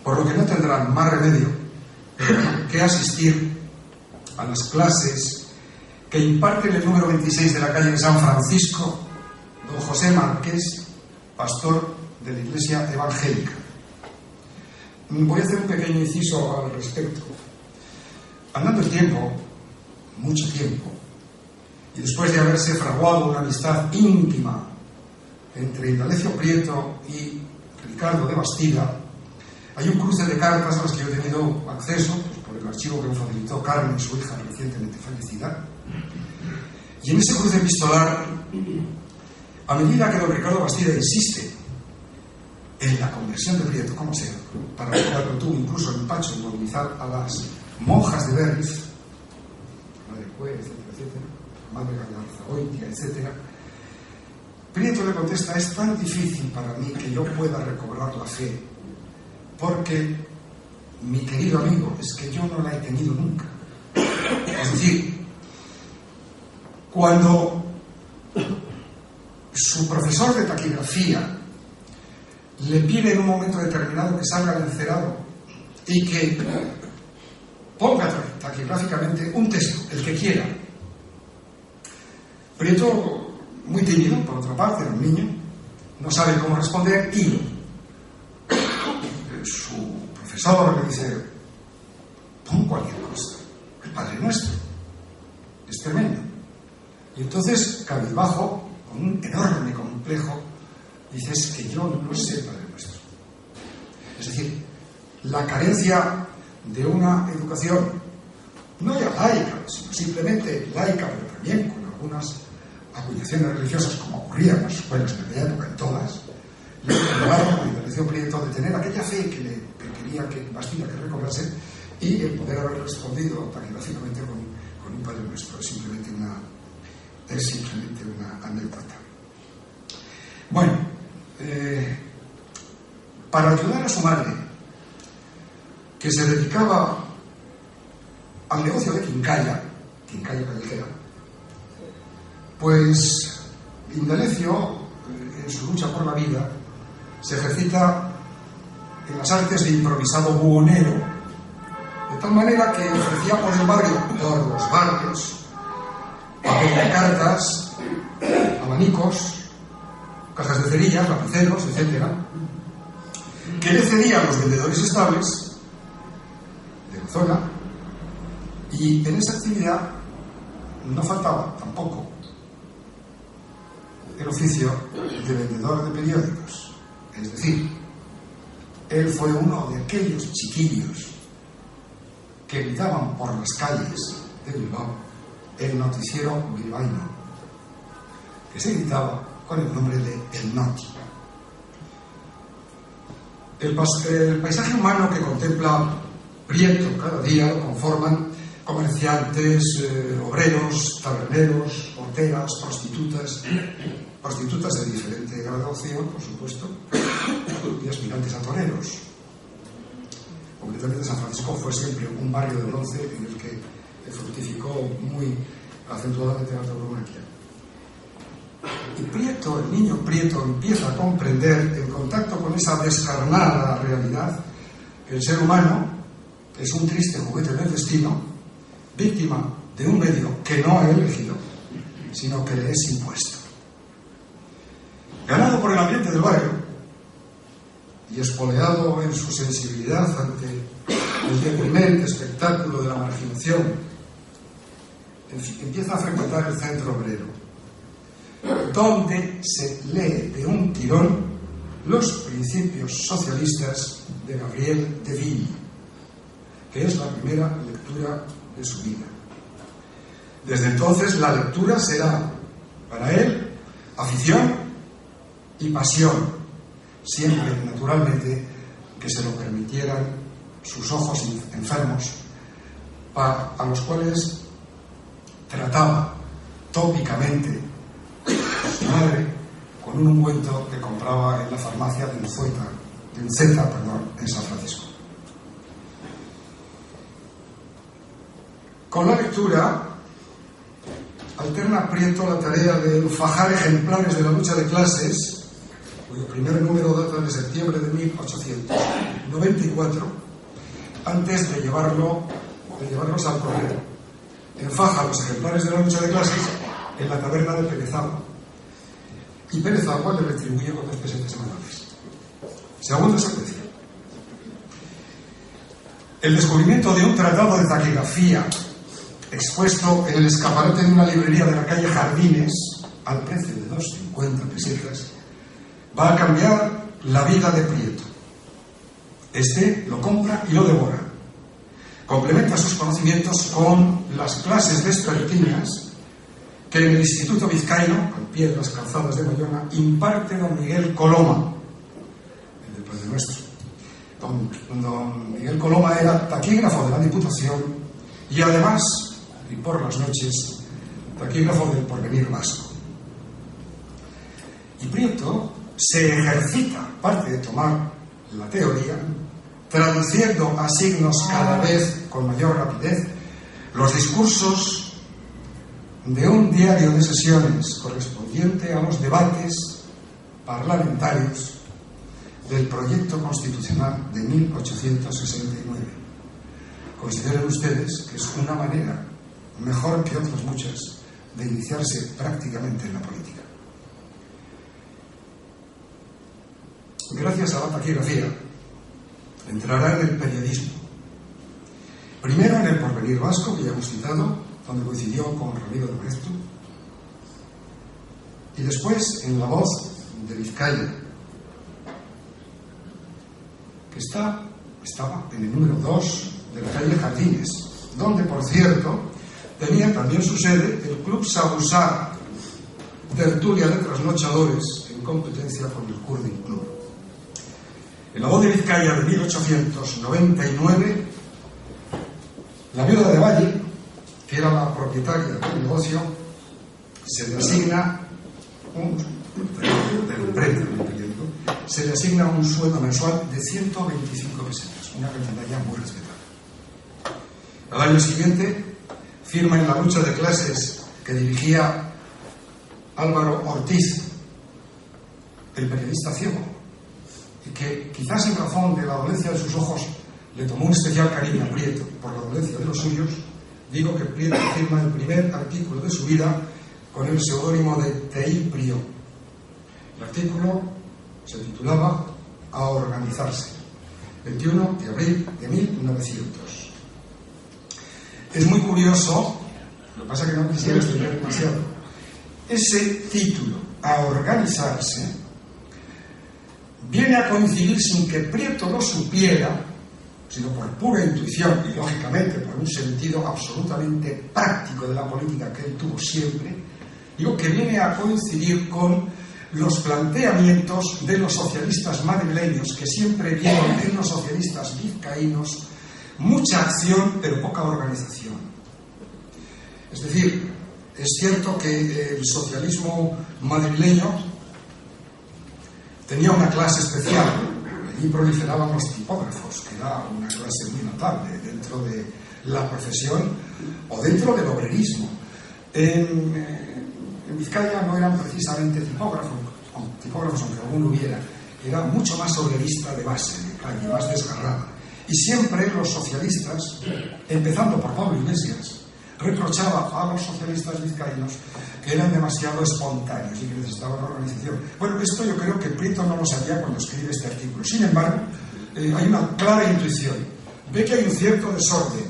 por lo que no tendrán más remedio que asistir a las clases que imparte en el número 26 de la calle de San Francisco don José Márquez, pastor de la Iglesia Evangélica. Voy a hacer un pequeño inciso al respecto. Andando el tiempo, mucho tiempo, y después de haberse fraguado una amistad íntima entre Indalecio Prieto y Ricardo de Bastida, hay un cruce de cartas a las que yo he tenido acceso, pues, por el archivo que me facilitó Carmen, su hija recientemente fallecida. Y en ese cruce epistolar, a medida que don Ricardo Bastida insiste en la conversión de Prieto, como sea, para lo cual tuvo incluso el empacho de movilizar a las monjas de Berriz, Madre Cue, etcétera, Madre Galarzaoitia, etcétera, Prieto le contesta: es tan difícil para mí que yo pueda recobrar la fe, porque, mi querido amigo, es que yo no la he tenido nunca. Es decir, cuando su profesor de taquigrafía le pide en un momento determinado que salga al encerado y que ponga taquigráficamente un texto, el que quiera, Prieto, muy tímido, por otra parte, era un niño, no sabe cómo responder, y su profesor le dice: pon cualquier cosa, el Padre Nuestro. Es tremendo. Y entonces, cabizbajo, con un enorme complejo, dice: es que yo no sé el Padre Nuestro. Es decir, la carencia de una educación, no ya laica, sino simplemente laica, pero también con algunas acuñaciones religiosas, como ocurría en las escuelas en aquella época, en todas, le llevaron a Indalecio Prieto de tener aquella fe que quería que Bastida que recobrase, y el poder haber respondido taquigráficamente con un Padre Nuestro. Es simplemente una anécdota. Bueno, para ayudar a su madre, que se dedicaba al negocio de quincalla callejera, pues Indalecio, en su lucha por la vida, se ejercita en las artes de improvisado buhonero, de tal manera que ofrecía por los barrios, papel de cartas, abanicos, cajas de cerillas, lapiceros, etc., que le cedía a los vendedores estables de la zona, y en esa actividad no faltaba tampoco el oficio de vendedor de periódicos. Es decir, él fue uno de aquellos chiquillos que gritaban por las calles de Bilbao el noticiero bilbaíno, que se gritaba con el nombre de El Noti. El paisaje humano que contempla Prieto cada día lo conforman comerciantes, obreros, taberneros, porteras, prostitutas de diferente graduación, por supuesto, y aspirantes a toreros. Concretamente, San Francisco fue siempre un barrio de bronce en el que fructificó muy acentuadamente la tauromaquia. Y Prieto, el niño Prieto, empieza a comprender, en contacto con esa descarnada realidad, que el ser humano es un triste juguete del destino, víctima de un medio que no ha elegido, sino que le es impuesto. Ganado por el ambiente del barrio y espoleado en su sensibilidad ante el deprimente espectáculo de la marginación, empieza a frecuentar el centro obrero, donde se lee de un tirón los principios socialistas de Gabriel Deville, que es la primera lectura de su vida. Desde entonces la lectura será para él afición y pasión, siempre naturalmente que se lo permitieran sus ojos enfermos, a los cuales trataba tópicamente su madre con un ungüento que compraba en la farmacia de Unzeta, en San Francisco. Con la lectura alterna Prieto la tarea de fajar ejemplares de la lucha de clases, cuyo primer número data de septiembre de 1800, 94 antes de llevarlos al correo. Enfaja los ejemplares de la lucha de clases en la taberna de Pérez Agua. Y Pérez Agua le retribuye con 2 pesetas semanales. Segunda secuencia. El descubrimiento de un tratado de taquigrafía expuesto en el escaparate de una librería de la calle Jardines al precio de 2,50 pesetas va a cambiar la vida de Prieto. Este lo compra y lo devora. Complementa sus conocimientos con las clases vespertinas que en el Instituto Vizcaíno, al pie de las calzadas de Bayona, imparte don Miguel Coloma, el del Padre Nuestro. Don Miguel Coloma era taquígrafo de la Diputación y además, y por las noches, taquígrafo del Porvenir Vasco. Y Prieto se ejercita, aparte de tomar la teoría, traduciendo a signos cada vez con mayor rapidez los discursos de un diario de sesiones correspondiente a los debates parlamentarios del proyecto constitucional de 1869. Consideren ustedes que es una manera, mejor que otras muchas, de iniciarse prácticamente en la política. Gracias a la taquigrafía, entrará en el periodismo. Primero en el Porvenir Vasco, que ya hemos citado, donde coincidió con Ramiro de Maeztu, y después en La Voz de Vizcaya, que estaba en el número 2 de la calle Jardines, donde, por cierto, tenía también su sede el Club Sabusá, tertulia de trasnochadores en competencia con el Curling Club. En La Voz de Vizcaya de 1899, la viuda de Valle, que era la propietaria del negocio, se le asigna un sueldo mensual de 125 pesetas, una cantidad ya muy respetada. Al año siguiente firma en la lucha de clases que dirigía Álvaro Ortiz, el periodista ciego, y que quizás en razón de la dolencia de sus ojos le tomó un especial cariño a Prieto por la dolencia de los suyos. Digo que Prieto firma el primer artículo de su vida con el seudónimo de Teiprio. El artículo se titulaba A organizarse, 21 de abril de 1900. Es muy curioso, lo que pasa es que no quisiera explicar demasiado. Ese título, A organizarse, viene a coincidir sin que Prieto lo supiera, sino por pura intuición y, lógicamente, por un sentido absolutamente práctico de la política que él tuvo siempre. Digo que viene a coincidir con los planteamientos de los socialistas madrileños, que siempre vieron en los socialistas vizcaínos mucha acción pero poca organización. Es decir, es cierto que el socialismo madrileño tenía una clase especial. Allí proliferaban los tipógrafos, que era una clase muy notable dentro de la profesión o dentro del obrerismo. En Vizcaya no eran precisamente tipógrafos, aunque alguno hubiera, era mucho más obrerista de base, de calle, más desgarrada. Y siempre los socialistas, empezando por Pablo Iglesias, reprochaba a los socialistas vizcaínos que eran demasiado espontáneos y que necesitaban organización. Bueno, esto yo creo que Prieto no lo sabía cuando escribe este artículo. Sin embargo, hay una clara intuición. Ve que hay un cierto desorden,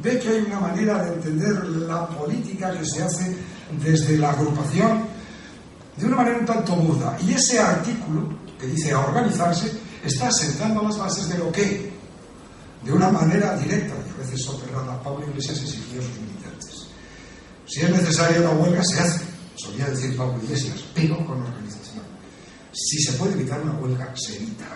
ve que hay una manera de entender la política que se hace desde la agrupación de una manera un tanto burda. Y ese artículo, que dice a organizarse, está sentando las bases de lo que, de una manera directa y a veces soterrada, Pablo Iglesias exigió a sus militantes. Si es necesaria una huelga, se hace, solía decir Pablo Iglesias, pero con organización. Si se puede evitar una huelga, se evita.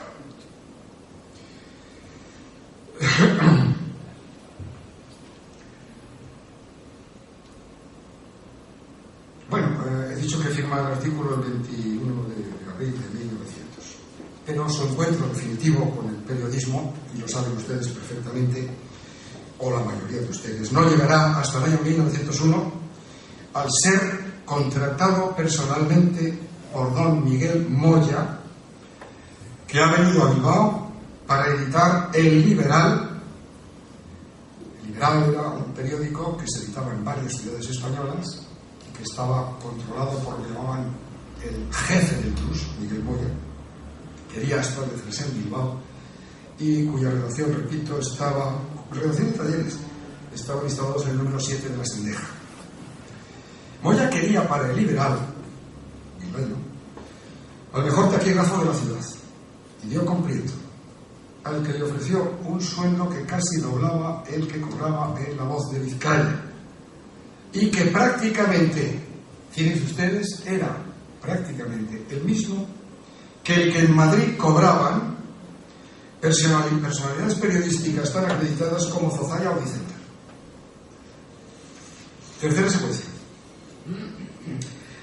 Bueno, he dicho que firma el artículo el 21 de abril de 1900, pero su encuentro definitivo con el periodismo, y lo saben ustedes perfectamente, o la mayoría de ustedes, no llegará hasta el año 1901 al ser contratado personalmente por don Miguel Moya, que ha venido a Bilbao para editar El Liberal. El Liberal era un periódico que se editaba en varias ciudades españolas y que estaba controlado por lo que llamaban el jefe del TRUS, Miguel Moya. Quería establecerse en Bilbao y cuya redacción, repito, redacción y talleres estaban instalados en el número 7 de la Sendeja. Moya quería para El Liberal, bilbaíno, al mejor taquígrafo de la ciudad, y dio con Prieto, al que le ofreció un sueldo que casi doblaba el que cobraba en La Voz de Vizcaya, y que prácticamente, fíjense ustedes, era prácticamente el mismo que el que en Madrid cobraban personalidades periodísticas tan acreditadas como Zozaya o Vicenta. Tercera secuencia.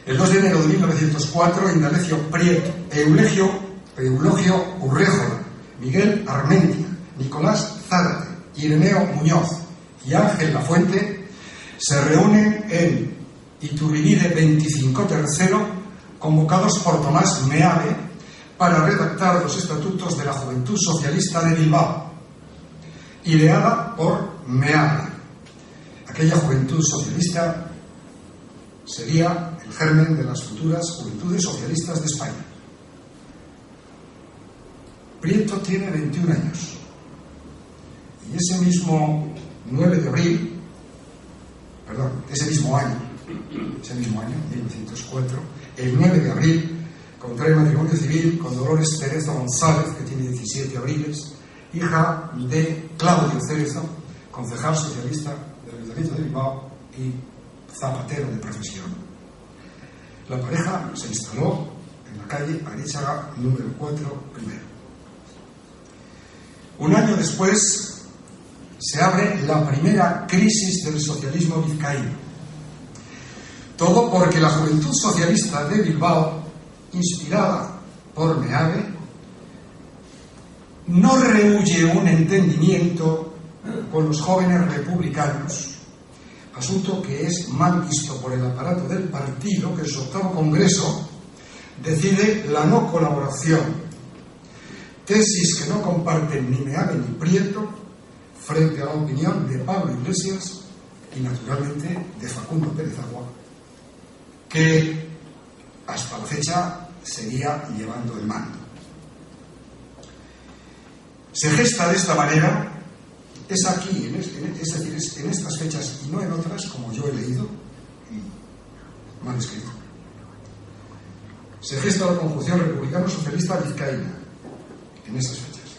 El 2 de enero de 1904, Indalecio Prieto, Eulogio Urréjola, Miguel Armentia, Nicolás Zárate, Ireneo Muñoz y Ángel Lafuente se reúnen en Iturbide 25 III, convocados por Tomás Meave para redactar los estatutos de la Juventud Socialista de Bilbao, ideada por Meave. Aquella Juventud Socialista sería el germen de las futuras Juventudes Socialistas de España. Prieto tiene 21 años y ese mismo año, 1904, el 9 de abril, contrae matrimonio civil con Dolores Cerezo González, que tiene 17 abriles, hija de Claudio Cerezo, concejal socialista del Ayuntamiento de Bilbao y zapatero de profesión. La pareja se instaló en la calle Arechaga número 4 primero. Un año después se abre la primera crisis del socialismo vizcaíno. Todo porque la Juventud Socialista de Bilbao, inspirada por Meave, no rehúye un entendimiento con los jóvenes republicanos, asunto que es mal visto por el aparato del partido, que en su octavo congreso decide la no colaboración, tesis que no comparten ni Meave ni Prieto, frente a la opinión de Pablo Iglesias y naturalmente de Facundo Pérez Agua, que hasta la fecha seguía llevando el mando. Se gesta de esta manera. Es aquí, es en estas fechas y no en otras, como yo he leído y mal escrito. Se gesta la conjunción republicano-socialista vizcaína en esas fechas,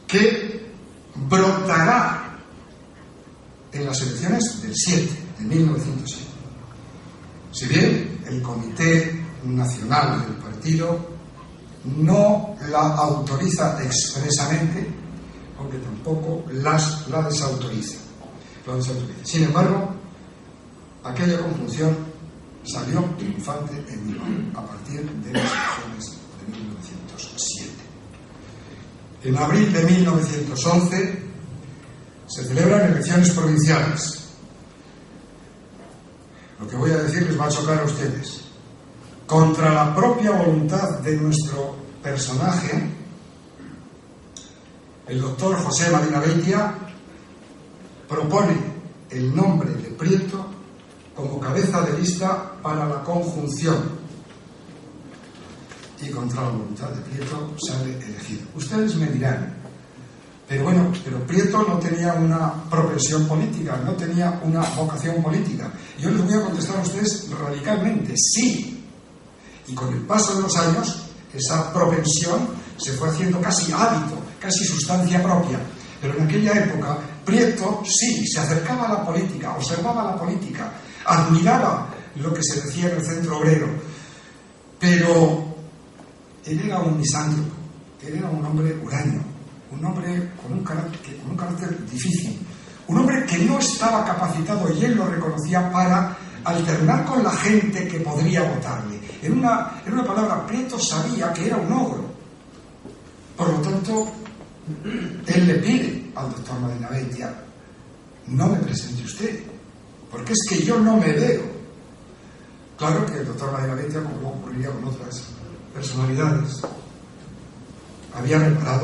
que brotará en las elecciones del 7, de 1907. Si bien el Comité Nacional del Partido no la autoriza expresamente, aunque tampoco la desautoriza. Sin embargo, aquella conjunción salió triunfante en Bilbao a partir de las elecciones de 1907. En abril de 1911 se celebran elecciones provinciales. Lo que voy a decir les va a chocar a ustedes. Contra la propia voluntad de nuestro personaje, el doctor José Madinabeitia propone el nombre de Prieto como cabeza de lista para la conjunción y contra la voluntad de Prieto sale elegido. Ustedes me dirán, pero Prieto no tenía una propensión política, no tenía una vocación política. Yo les voy a contestar a ustedes radicalmente, sí. Y con el paso de los años, esa propensión se fue haciendo casi hábito, casi sustancia propia. Pero en aquella época, Prieto sí, se acercaba a la política, observaba la política, admiraba lo que se decía en el centro obrero. Pero él era un misántropo, él era un hombre huraño, un hombre con un carácter difícil, un hombre que no estaba capacitado, y él lo reconocía, para alternar con la gente que podría votarle. En una palabra, Prieto sabía que era un ogro. Por lo tanto, él le pide al doctor Madinabeitia: no me presente usted, porque es que yo no me veo. Claro que el doctor Madinabeitia, como ocurriría con otras personalidades, había reparado